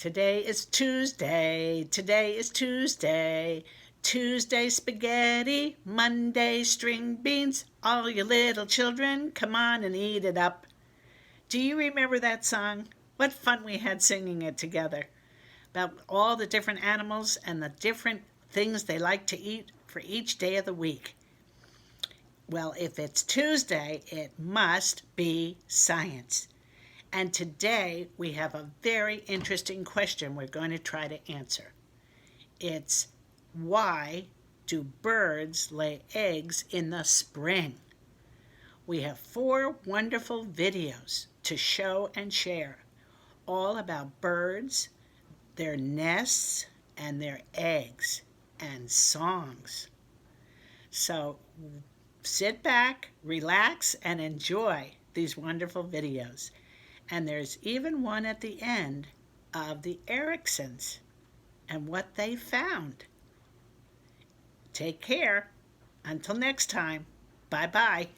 Today is Tuesday. Today is Tuesday. Tuesday spaghetti, Monday string beans. All you little children, come on and eat it up. Do you remember that song? What fun we had singing it together. About all the different animals and the different things they like to eat for each day of the week. Well, if it's Tuesday, it must be science. And today we have a very interesting question we're going to try to answer. It's why do birds lay eggs in the spring? We have 4 wonderful videos to show and share, all about birds, their nests, and their eggs, and songs. So sit back, relax, and enjoy these wonderful videos. And there's even one at the end of the Ericksons and what they found. Take care. Until next time, bye-bye.